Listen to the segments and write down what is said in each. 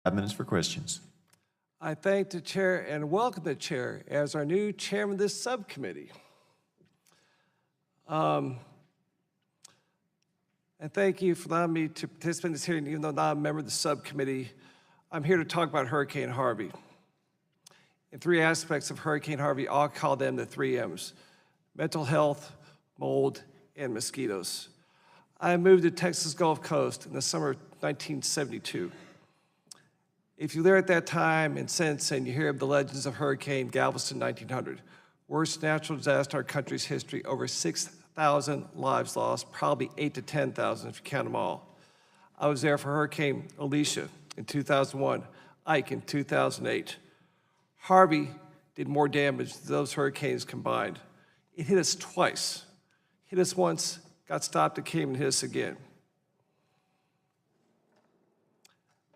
5 minutes for questions. I thank the chair and welcome the chair as our new chairman of this subcommittee. And thank you for allowing me to participate in this hearing, even though I'm not a member of the subcommittee. I'm here to talk about Hurricane Harvey. In three aspects of Hurricane Harvey, I'll call them the 3 M's: mental health, mold, and mosquitoes. I moved to Texas Gulf Coast in the summer of 1972. If you were there at that time and since, and you hear of the legends of Hurricane Galveston 1900, worst natural disaster in our country's history, over 6,000 lives lost, probably 8,000 to 10,000 if you count them all. I was there for Hurricane Alicia in 2001, Ike in 2008. Harvey did more damage than those hurricanes combined. It hit us twice. Hit us once, got stopped, it came and hit us again.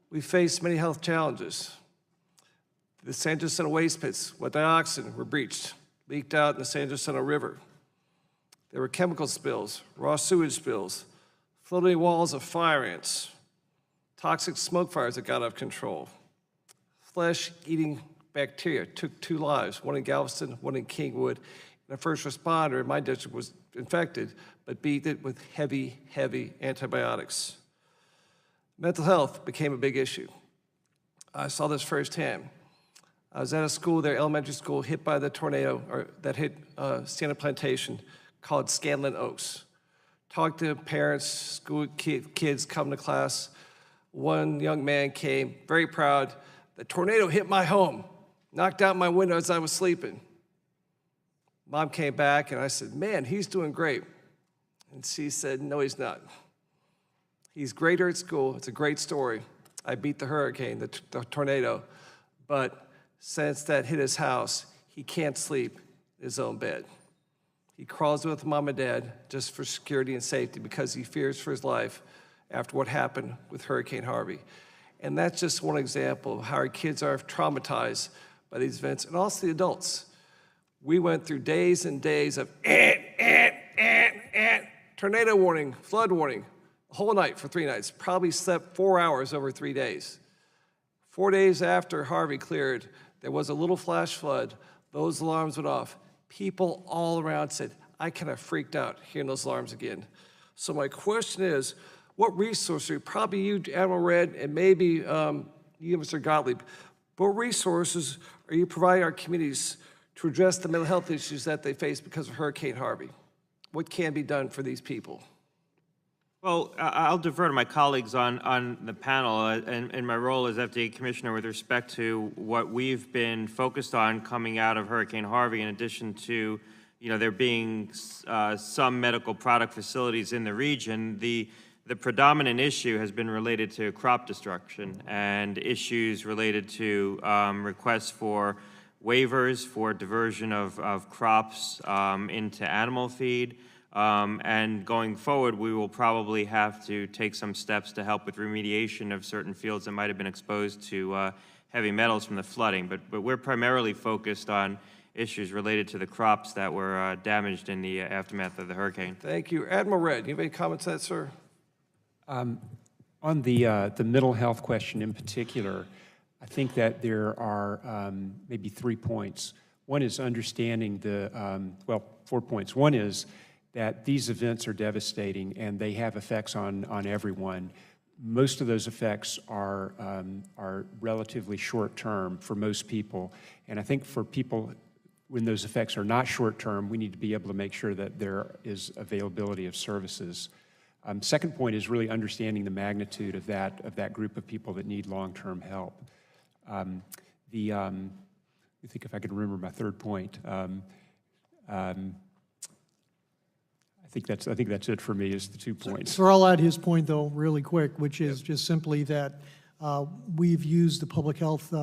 We faced many health challenges. The San Jacinto waste pits with dioxin were breached, leaked out in the San Jacinto River. There were chemical spills, raw sewage spills, floating walls of fire ants, toxic smoke fires that got out of control. Flesh-eating bacteria took 2 lives, one in Galveston, one in Kingwood. And a first responder in my district was infected, but beat it with heavy, heavy antibiotics. Mental health became a big issue. I saw this firsthand. I was at a school there, elementary school, hit by the tornado that hit Sienna Plantation called Scanlon Oaks. Talked to parents, school kids come to class. One young man came, very proud. The tornado hit my home, knocked out my window as I was sleeping. Mom came back and I said, man, he's doing great. And she said, no, he's not. He's greater at school. It's a great story. I beat the hurricane, the tornado. But since that hit his house, he can't sleep in his own bed. He crawls with mom and dad just for security and safety because he fears for his life after what happened with Hurricane Harvey. And that's just one example of how our kids are traumatized by these events, and also the adults. We went through days and days of tornado warning, flood warning, the whole night for 3 nights. Probably slept 4 hours over 3 days. 4 days after Harvey cleared, there was a little flash flood. Those alarms went off. People all around said, I kind of freaked out hearing those alarms again. So my question is, what resources, probably you, Admiral Red, and maybe you, Mr. Gottlieb, what resources are you providing our communities to address the mental health issues that they face because of Hurricane Harvey? What can be done for these people? Well, I'll defer to my colleagues on the panel and my role as FDA Commissioner with respect to what we've been focused on coming out of Hurricane Harvey, in addition to, there being some medical product facilities in the region. The predominant issue has been related to crop destruction and issues related to requests for waivers for diversion of crops into animal feed. And going forward, we will probably have to take some steps to help with remediation of certain fields that might have been exposed to heavy metals from the flooding. But we're primarily focused on issues related to the crops that were damaged in the aftermath of the hurricane. Thank you. Admiral Red, you have any comments on that, sir? On the mental health question in particular, I think that there are maybe 3 points. One is understanding 4 points. One is that these events are devastating and they have effects on everyone. Most of those effects are relatively short-term for most people. And I think for people, when those effects are not short-term, we need to be able to make sure that there is availability of services. Second point is really understanding the magnitude of that group of people that need long-term help. I think if I could remember my third point. I think that's it for me, is the 2 points. So I'll add his point, though, really quick, which is just simply that we've used the Public Health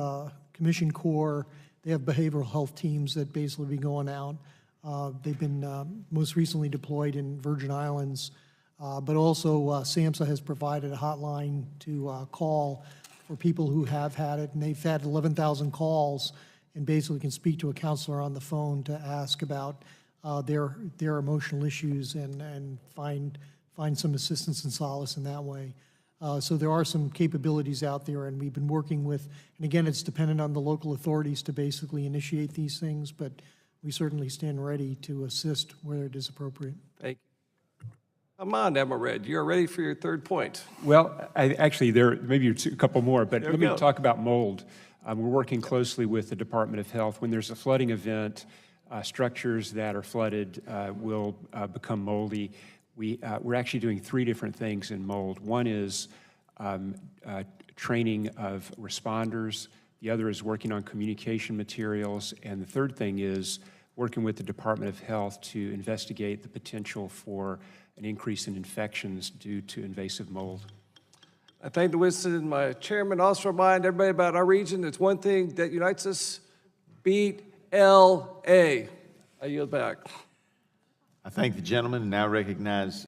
Commission Corps. They have behavioral health teams that basically be going out. They've been most recently deployed in Virgin Islands, but also SAMHSA has provided a hotline to call for people who have had it, and they've had 11,000 calls and basically can speak to a counselor on the phone to ask about their emotional issues and find some assistance and solace in that way. So there are some capabilities out there, and we've been working with, and again, it's dependent on the local authorities to basically initiate these things, but we certainly stand ready to assist where it is appropriate. Thank you. Come on, Emma Red, you're ready for your third point. Well, actually, there maybe a couple more, but There let we me go. talk about mold. We're working closely with the Department of Health. When there's a flooding event, structures that are flooded will become moldy. We're actually doing 3 different things in mold. One is training of responders. The other is working on communication materials. And the third thing is working with the Department of Health to investigate the potential for an increase in infections due to invasive mold. I thank the witnesses and my chairman. Also remind everybody about our region. There's one thing that unites us: beat LA. I yield back. I thank the gentleman and now recognize